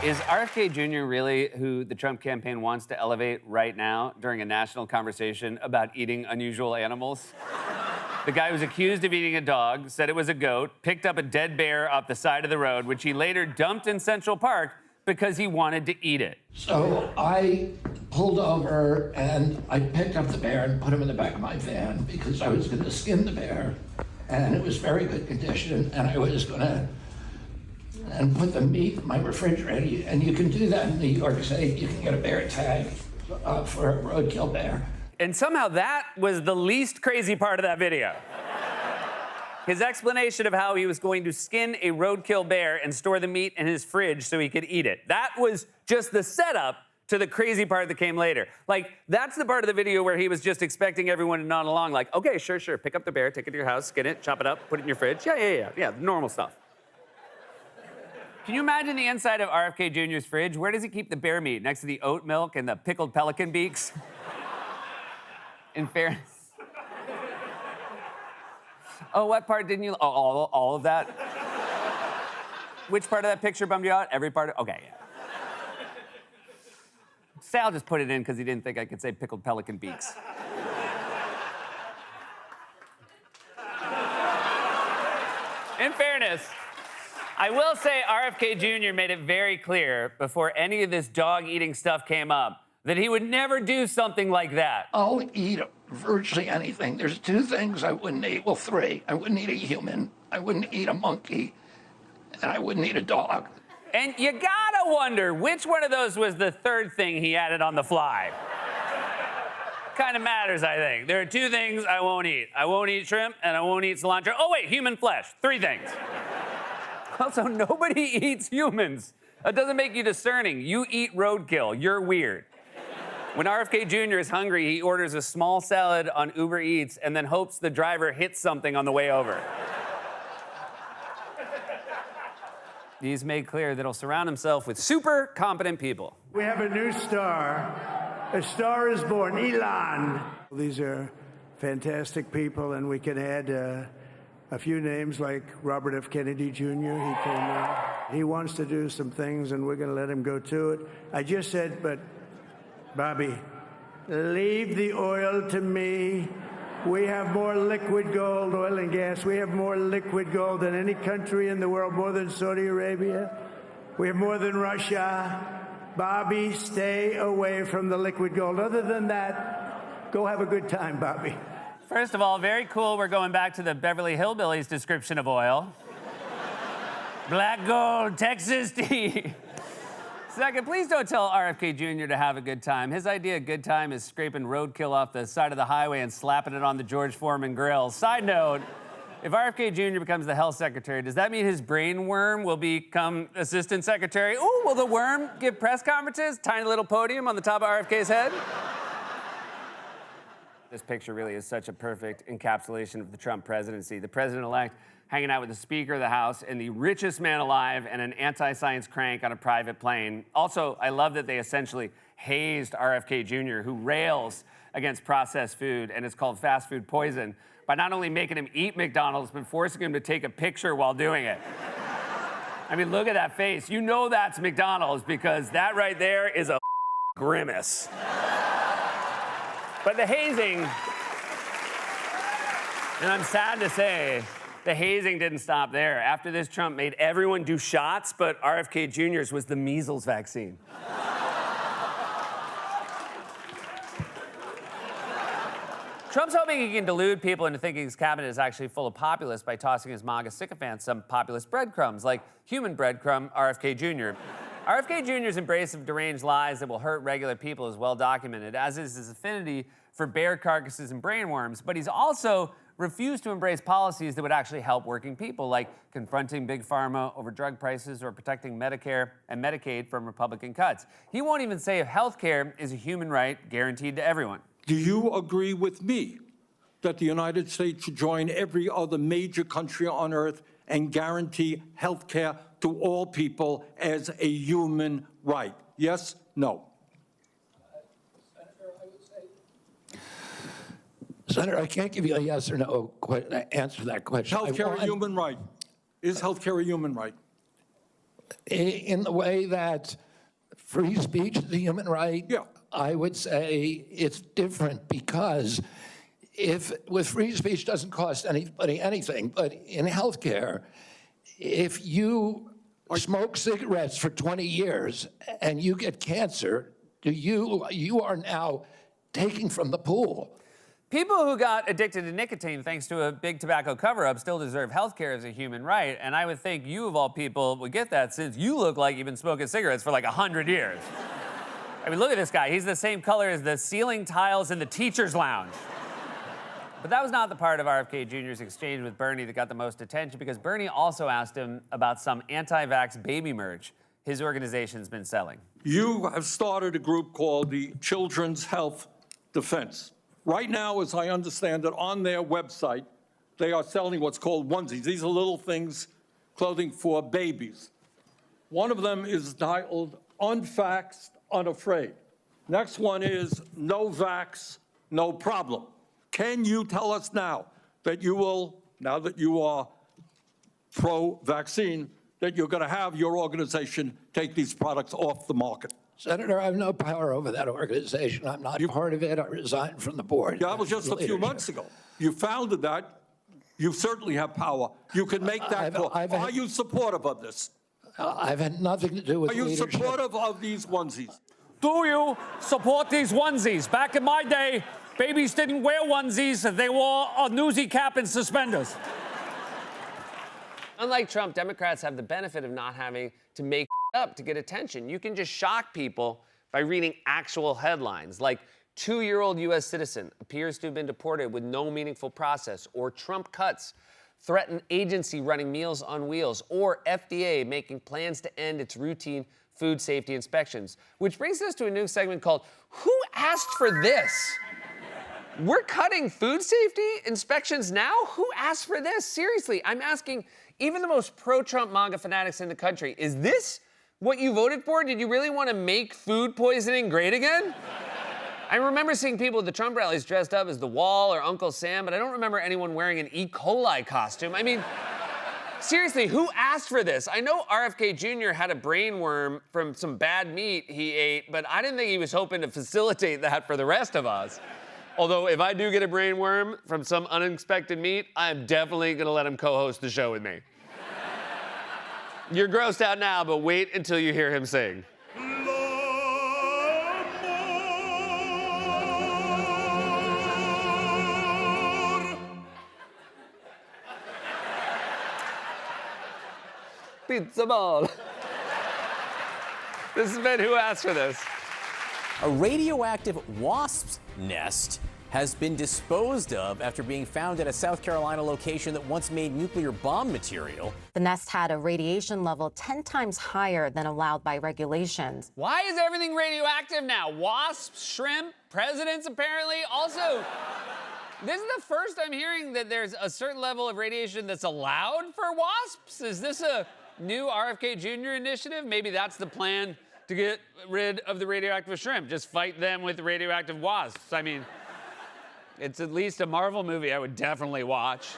Is RFK Jr. really who the Trump campaign wants to elevate right now during a national conversation about eating unusual animals? The guy was accused of eating a dog, said it was a goat, picked up a dead bear off the side of the road, which he later dumped in Central Park because he wanted to eat it. So I pulled over and I picked up the bear and put him in the back of my van because I was going to skin the bear, and it was very good condition, and I was going to put the meat in my refrigerator. And you can do that in New York State. You can get a bear tag for a roadkill bear. And somehow that was the least crazy part of that video. His explanation of how he was going to skin a roadkill bear and store the meat in his fridge so he could eat it. That was just the setup to the crazy part that came later. Like, that's the part of the video where he was just expecting everyone to nod along, like, okay, sure, pick up the bear, take it to your house, skin it, chop it up, put it in your fridge. Yeah, normal stuff. Can you imagine the inside of RFK Jr.'s fridge? Where does he keep the bear meat? Next to the oat milk and the pickled pelican beaks? In fairness. Oh, what part didn't you... Oh, all of that? Which part of that picture bummed you out? Every part of... Okay, yeah. Sal just put it in because he didn't think I could say pickled pelican beaks. In fairness, I will say RFK Jr. made it very clear before any of this dog-eating stuff came up that he would never do something like that. I'll eat virtually anything. There's two things I wouldn't eat. Well, three. I wouldn't eat a human, I wouldn't eat a monkey, and I wouldn't eat a dog. And you gotta wonder which one of those was the third thing he added on the fly. Kind of matters, I think. There are two things I won't eat. I won't eat shrimp, and I won't eat cilantro. Oh, wait, human flesh. Three things. Also, nobody eats humans. That doesn't make you discerning. You eat roadkill. You're weird. When RFK Jr. is hungry, he orders a small salad on Uber Eats and then hopes the driver hits something on the way over. He's made clear that he'll surround himself with super competent people. We have a new star. A star is born, Elon. These are fantastic people, and we can add a few names like Robert F. Kennedy Jr. He wants to do some things, and we're going to let him go to it. I just said, but Bobby, leave the oil to me. We have more liquid gold, oil and gas. We have more liquid gold than any country in the world, more than Saudi Arabia. We have more than Russia. Bobby, stay away from the liquid gold. Other than that, go have a good time, Bobby. First of all, very cool. We're going back to the Beverly Hillbillies description of oil. Black gold, Texas tea. Second, please don't tell RFK Jr. to have a good time. His idea of good time is scraping roadkill off the side of the highway and slapping it on the George Foreman grill. Side note, if RFK Jr. becomes the health secretary, does that mean his brain worm will become assistant secretary? Ooh, will the worm give press conferences? Tiny little podium on the top of RFK's head? This picture really is such a perfect encapsulation of the Trump presidency. The president-elect hanging out with the Speaker of the House and the richest man alive and an anti-science crank on a private plane. Also, I love that they essentially hazed RFK Jr., who rails against processed food and is called fast food poison, by not only making him eat McDonald's, but forcing him to take a picture while doing it. I mean, look at that face. You know that's McDonald's because that right there is a grimace. But the hazing, and I'm sad to say, the hazing didn't stop there. After this, Trump made everyone do shots, but RFK Jr.'s was the measles vaccine. Trump's hoping he can delude people into thinking his cabinet is actually full of populists by tossing his MAGA sycophants some populist breadcrumbs, like human breadcrumb RFK Jr. RFK Jr.'s embrace of deranged lies that will hurt regular people is well documented, as is his affinity for bear carcasses and brainworms, but he's also refused to embrace policies that would actually help working people, like confronting big pharma over drug prices or protecting Medicare and Medicaid from Republican cuts. He won't even say if health care is a human right guaranteed to everyone. Do you agree with me that the United States should join every other major country on earth and guarantee health care to all people as a human right? Yes? No? Senator, I can't give you a yes or no answer to that question. Health care a human right. Is health care a human right? In the way that free speech is a human right, Yeah. I would say it's different because if with free speech doesn't cost anybody anything, but in healthcare, if you smoke cigarettes for 20 years and you get cancer, you are now taking from the pool. People who got addicted to nicotine thanks to a big tobacco cover-up still deserve health care as a human right, and I would think you, of all people, would get that since you look like you've been smoking cigarettes for like 100 years. I mean, look at this guy. He's the same color as the ceiling tiles in the teacher's lounge. But that was not the part of RFK Jr.'s exchange with Bernie that got the most attention, because Bernie also asked him about some anti-vax baby merch his organization's been selling. You have started a group called the Children's Health Defense. Right now, as I understand it, on their website, they are selling what's called onesies. These are little things, clothing for babies. One of them is titled Unvaxxed, Unafraid. Next one is No Vax, No Problem. Can you tell us now that you will, now that you are pro-vaccine, that you're going to have your organization take these products off the market? Senator, I have no power over that organization. I'm not part of it. I resigned from the board. That was just a few months ago. You founded that. You certainly have power. You can make that call. Are you supportive of this? I've had nothing to do with Are you leadership. supportive of these onesies? Do you support these onesies? Back in my day, babies didn't wear onesies. They wore a newsy cap and suspenders. Unlike Trump, Democrats have the benefit of not having to make up to get attention. You can just shock people by reading actual headlines, like 2-year-old U.S. citizen appears to have been deported with no meaningful process, or Trump cuts threaten agency running Meals on Wheels, or FDA making plans to end its routine food safety inspections. Which brings us to a new segment called Who Asked for This? We're cutting food safety inspections now? Who asked for this? Seriously, I'm asking even the most pro-Trump MAGA fanatics in the country, is this what you voted for? Did you really want to make food poisoning great again? I remember seeing people at the Trump rallies dressed up as the Wall or Uncle Sam, but I don't remember anyone wearing an E. coli costume. I mean, seriously, who asked for this? I know RFK Jr. had a brain worm from some bad meat he ate, but I didn't think he was hoping to facilitate that for the rest of us. Although, if I do get a brain worm from some unexpected meat, I'm definitely gonna let him co-host the show with me. You're grossed out now, but wait until you hear him sing. Pizza ball. This has been Who Asked for This. A radioactive wasp's nest has been disposed of after being found at a South Carolina location that once made nuclear bomb material. The nest had a radiation level 10 times higher than allowed by regulations. Why is everything radioactive now? Wasps, shrimp, presidents, apparently. Also, this is the first I'm hearing that there's a certain level of radiation that's allowed for wasps. Is this a new RFK Jr. initiative? Maybe that's the plan to get rid of the radioactive shrimp. Just fight them with radioactive wasps. I mean, it's at least a Marvel movie I would definitely watch.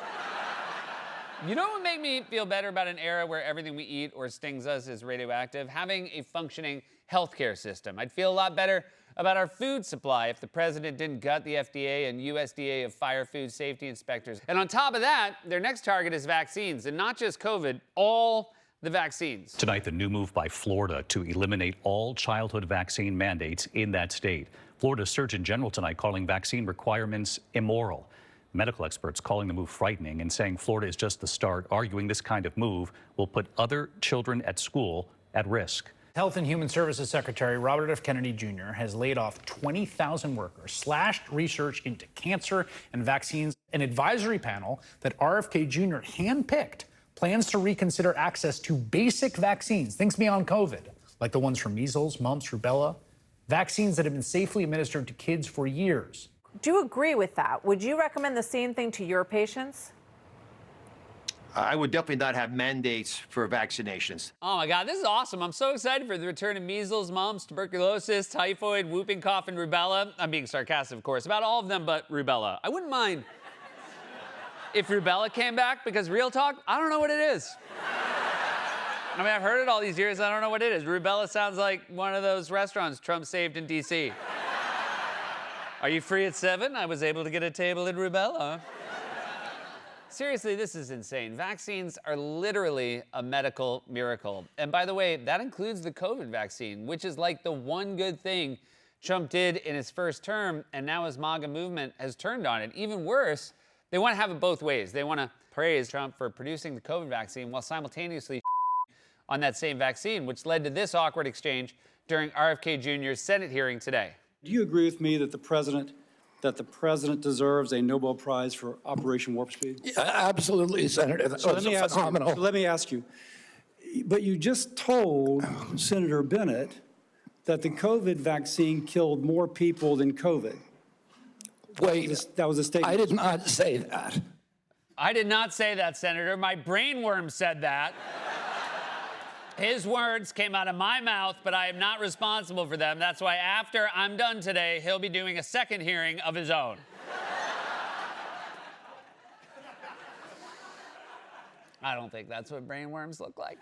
You know what would make me feel better about an era where everything we eat or stings us is radioactive? Having a functioning healthcare system. I'd feel a lot better about our food supply if the president didn't gut the FDA and USDA of fire food safety inspectors. And on top of that, their next target is vaccines, and not just COVID, all the vaccines. Tonight, the new move by Florida to eliminate all childhood vaccine mandates in that state. Florida's Surgeon General tonight calling vaccine requirements immoral. Medical experts calling the move frightening and saying Florida is just the start, arguing this kind of move will put other children at school at risk. Health and Human Services Secretary Robert F. Kennedy Jr. has laid off 20,000 workers, slashed research into cancer and vaccines. An advisory panel that RFK Jr. handpicked plans to reconsider access to basic vaccines, things beyond COVID, like the ones for measles, mumps, rubella, vaccines that have been safely administered to kids for years. Do you agree with that? Would you recommend the same thing to your patients? I would definitely not have mandates for vaccinations. Oh my God, this is awesome. I'm so excited for the return of measles, mumps, tuberculosis, typhoid, whooping cough, and rubella. I'm being sarcastic, of course, about all of them but rubella. I wouldn't mind if rubella came back, because real talk, I don't know what it is. I mean, I've heard it all these years. I don't know what it is. Rubella sounds like one of those restaurants Trump saved in D.C. Are you free at 7? I was able to get a table in Rubella. Seriously, this is insane. Vaccines are literally a medical miracle. And by the way, that includes the COVID vaccine, which is like the one good thing Trump did in his first term, and now his MAGA movement has turned on it. Even worse, they want to have it both ways. They want to praise Trump for producing the COVID vaccine while simultaneously on that same vaccine, which led to this awkward exchange during RFK Jr.'s Senate hearing today. Do you agree with me that the president deserves a Nobel Prize for Operation Warp Speed? Yeah, absolutely, Senator. That was phenomenal. Let me ask you, but you just told Senator Bennett that the COVID vaccine killed more people than COVID. Wait, that was a statement. I did not say that. I did not say that, Senator. My brainworm said that. His words came out of my mouth, but I am not responsible for them. That's why after I'm done today, he'll be doing a second hearing of his own. I don't think that's what brainworms look like.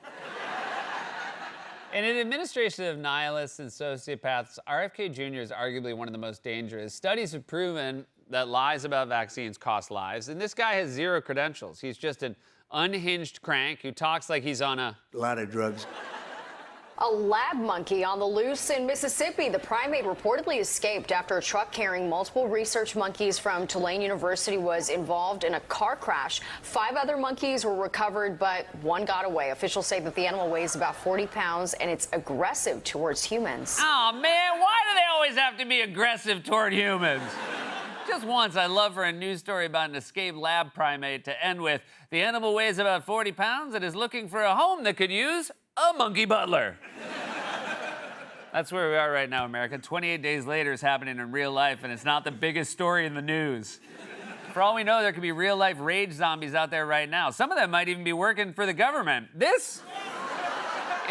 In an administration of nihilists and sociopaths, RFK Jr. is arguably one of the most dangerous. Studies have proven that lies about vaccines cost lives, and this guy has zero credentials. He's just an unhinged crank who talks like he's on a lot of drugs. A lab monkey on the loose in Mississippi. The primate reportedly escaped after a truck carrying multiple research monkeys from Tulane University was involved in a car crash. 5 other monkeys were recovered, but one got away. Officials say that the animal weighs about 40 pounds and it's aggressive towards humans. Oh, man, why do they always have to be aggressive toward humans? Just once, I'd love for a news story about an escaped lab primate to end with, the animal weighs about 40 pounds and is looking for a home that could use a monkey butler. That's where we are right now, America. 28 days later is happening in real life, and it's not the biggest story in the news. For all we know, there could be real-life rage zombies out there right now. Some of them might even be working for the government. This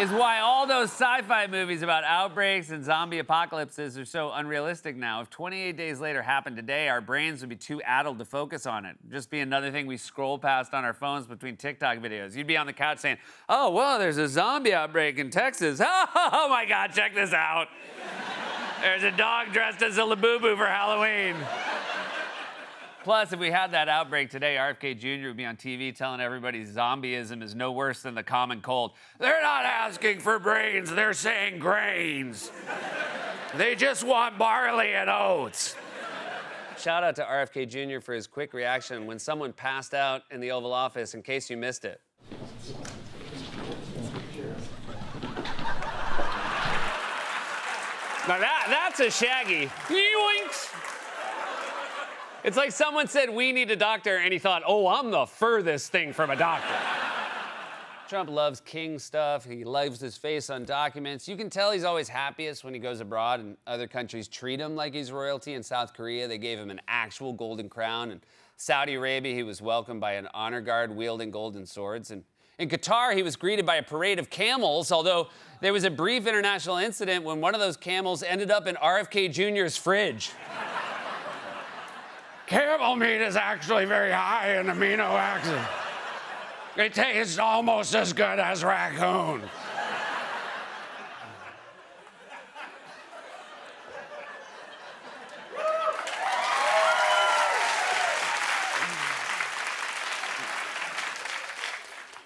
is why all those sci-fi movies about outbreaks and zombie apocalypses are so unrealistic now. If 28 days later happened today, our brains would be too addled to focus on it. Just be another thing we scroll past on our phones between TikTok videos. You'd be on the couch saying, oh, well, there's a zombie outbreak in Texas. Oh my God, check this out. There's a dog dressed as a Labubu for Halloween. Plus, if we had that outbreak today, RFK Jr. would be on TV telling everybody zombieism is no worse than the common cold. They're not asking for brains, they're saying grains. They just want barley and oats. Shout out to RFK Jr. for his quick reaction when someone passed out in the Oval Office, in case you missed it. Now that's a Shaggy. Yoinks! It's like someone said, we need a doctor, and he thought, oh, I'm the furthest thing from a doctor. Trump loves king stuff. He loves his face on documents. You can tell he's always happiest when he goes abroad and other countries treat him like he's royalty. In South Korea, they gave him an actual golden crown. In Saudi Arabia, he was welcomed by an honor guard wielding golden swords. And in Qatar, he was greeted by a parade of camels, although there was a brief international incident when one of those camels ended up in RFK Jr.'s fridge. Camel meat is actually very high in amino acids. It tastes almost as good as raccoon.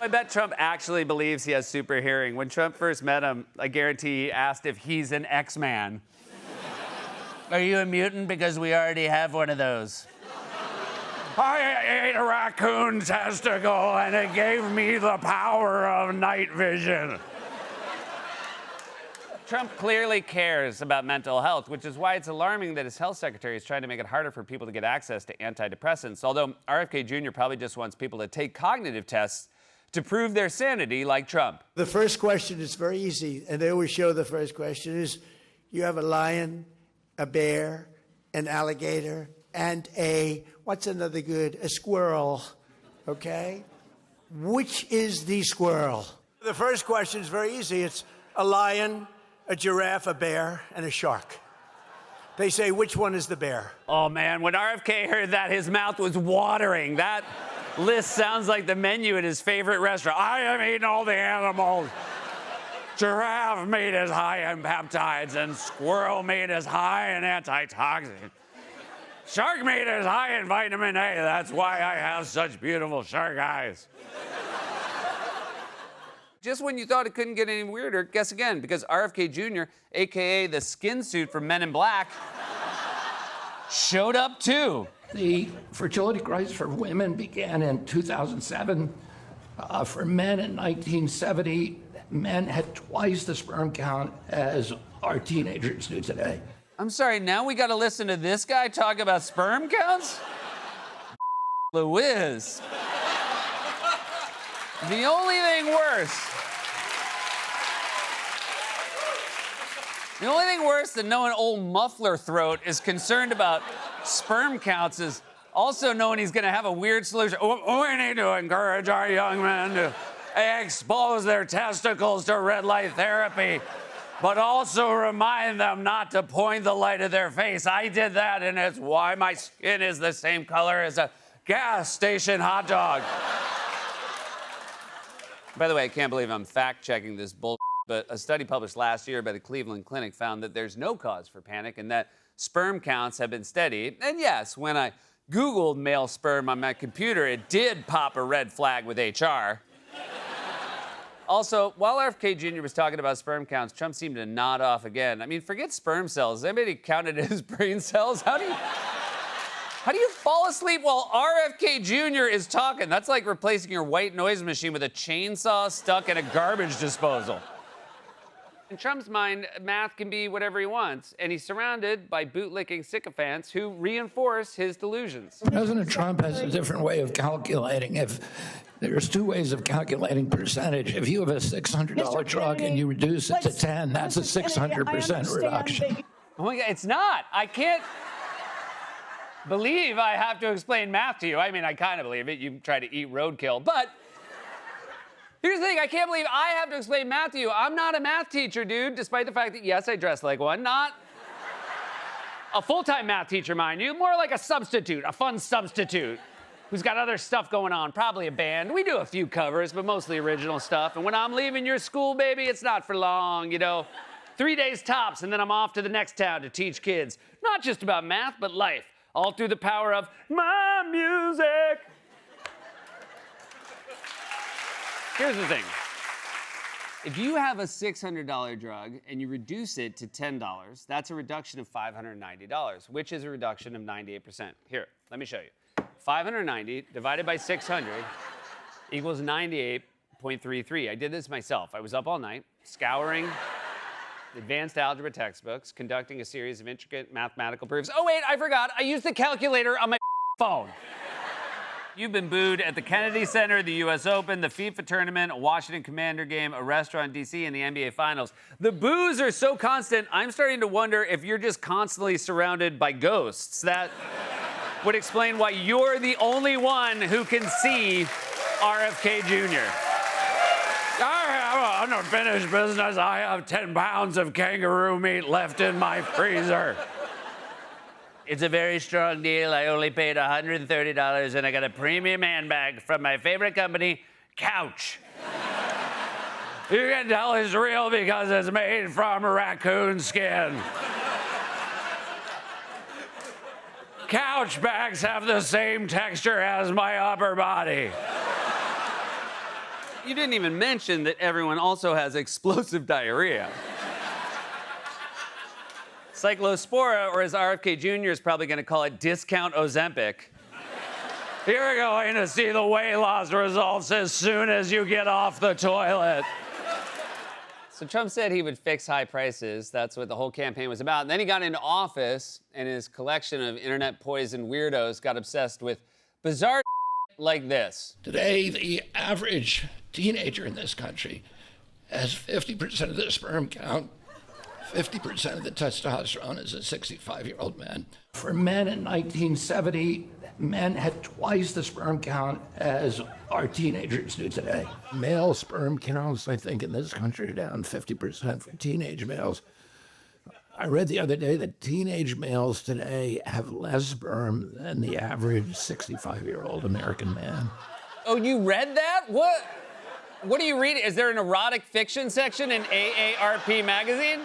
I bet Trump actually believes he has super hearing. When Trump first met him, I guarantee he asked if he's an X-Man. Are you a mutant? Because we already have one of those. I ate a raccoon testicle and it gave me the power of night vision. Trump clearly cares about mental health, which is why it's alarming that his health secretary is trying to make it harder for people to get access to antidepressants. Although RFK Jr. probably just wants people to take cognitive tests to prove their sanity like Trump. The first question is very easy, and they always show the first question is, you have a lion, a bear, an alligator, and what's another good? A squirrel, okay? Which is the squirrel? The first question is very easy. It's a lion, a giraffe, a bear, and a shark. They say, which one is the bear? Oh, man, when RFK heard that, his mouth was watering. That list sounds like the menu at his favorite restaurant. I am eating all the animals. Giraffe meat is high in peptides, and squirrel meat is high in antitoxin. Shark meat is high in vitamin A. That's why I have such beautiful shark eyes. Just when you thought it couldn't get any weirder, guess again, because RFK Jr., AKA the skin suit from Men in Black, showed up too. The fertility crisis for women began in 2007. For men in 1970, men had twice the sperm count as our teenagers do today. I'm sorry, now we gotta listen to this guy talk about sperm counts? Louise. The only thing worse than knowing old muffler throat is concerned about sperm counts is also knowing he's gonna have a weird solution. We need to encourage our young men to expose their testicles to red light therapy, but also remind them not to point the light at their face. I did that, and it's why my skin is the same color as a gas station hot dog. By the way, I can't believe I'm fact-checking this bull, but a study published last year by the Cleveland Clinic found that there's no cause for panic and that sperm counts have been steady. And yes, when I Googled male sperm on my computer, it did pop a red flag with HR. Also, while RFK Jr. was talking about sperm counts, Trump seemed to nod off again. I mean, forget sperm cells. Has anybody counted his brain cells? How do you fall asleep while RFK Jr. is talking? That's like replacing your white noise machine with a chainsaw stuck in a garbage disposal. In Trump's mind, math can be whatever he wants, and he's surrounded by bootlicking sycophants who reinforce his delusions. President Trump has a different way of calculating. There's two ways of calculating percentage. If you have a $600 truck and you reduce it to 10, that's a 600% reduction. Oh my God, it's not. I can't believe I have to explain math to you. I mean, I kind of believe it. You try to eat roadkill, but here's the thing. I can't believe I have to explain math to you. I'm not a math teacher, dude, despite the fact that, yes, I dress like one. Not a full-time math teacher, mind you. More like a substitute, a fun substitute who's got other stuff going on, probably a band. We do a few covers, but mostly original stuff. And when I'm leaving your school, baby, it's not for long, 3 days tops, and then I'm off to the next town to teach kids, not just about math, but life, all through the power of my music. Here's the thing. If you have a $600 drug and you reduce it to $10, that's a reduction of $590, which is a reduction of 98%. Here, let me show you. 590 divided by 600 equals 98.33. I did this myself. I was up all night, scouring advanced algebra textbooks, conducting a series of intricate mathematical proofs. Oh, wait, I forgot. I used the calculator on my phone. You've been booed at the Kennedy Center, the U.S. Open, the FIFA tournament, a Washington Commander game, a restaurant in D.C., and the NBA Finals. The boos are so constant, I'm starting to wonder if you're just constantly surrounded by ghosts. That would explain why you're the only one who can see RFK Jr. I have unfinished business. I have 10 pounds of kangaroo meat left in my freezer. It's a very strong deal. I only paid $130, and I got a premium handbag from my favorite company, Couch. You can tell it's real because it's made from raccoon skin. Couch bags have the same texture as my upper body. You didn't even mention that everyone also has explosive diarrhea. Cyclospora, or as RFK Jr. is probably going to call it, discount Ozempic. You're going to see the weight loss results as soon as you get off the toilet. So Trump said he would fix high prices. That's what the whole campaign was about. And then he got into office, and his collection of internet poison weirdos got obsessed with bizarre like this. Today, the average teenager in this country has 50% of the sperm count, 50% of the testosterone as a 65-year-old man. For men in 1970, men had twice the sperm count as our teenagers do today. Male sperm counts, I think, in this country are down 50% for teenage males. I read the other day that teenage males today have less sperm than the average 65-year-old American man. Oh, you read that? What are you reading? Is there an erotic fiction section in AARP magazine?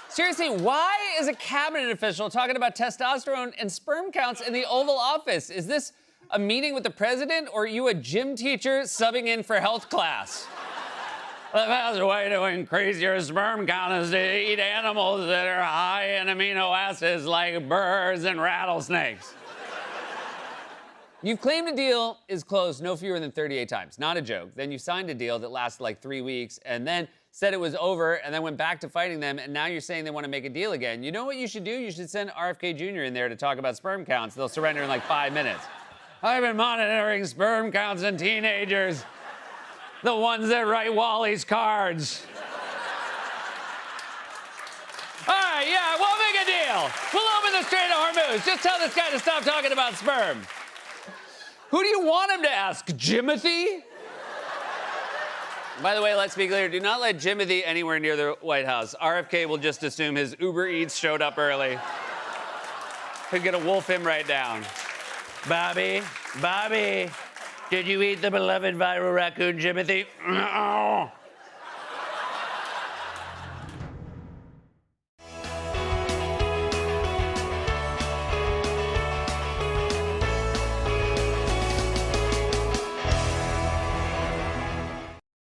Seriously, why is a cabinet official talking about testosterone and sperm counts in the Oval Office? Is this a meeting with the president, or are you a gym teacher subbing in for health class? The best way to increase your sperm count is to eat animals that are high in amino acids like birds and rattlesnakes. You've claimed a deal is closed no fewer than 38 times. Not a joke. Then you signed a deal that lasted like 3 weeks and then said it was over and then went back to fighting them, and now you're saying they want to make a deal again. You know what you should do? You should send RFK Jr. in there to talk about sperm counts. They'll surrender in like 5 minutes. I've been monitoring sperm counts in teenagers. The ones that write Wally's cards. All right, yeah, we'll make a deal. We'll open the Strait of Hormuz. Just tell this guy to stop talking about sperm. Who do you want him to ask, Jimothy? By the way, let's be clear. Do not let Jimothy anywhere near the White House. RFK will just assume his Uber Eats showed up early. He's gonna wolf him right down. Bobby, did you eat the beloved viral raccoon, Jimothy? No.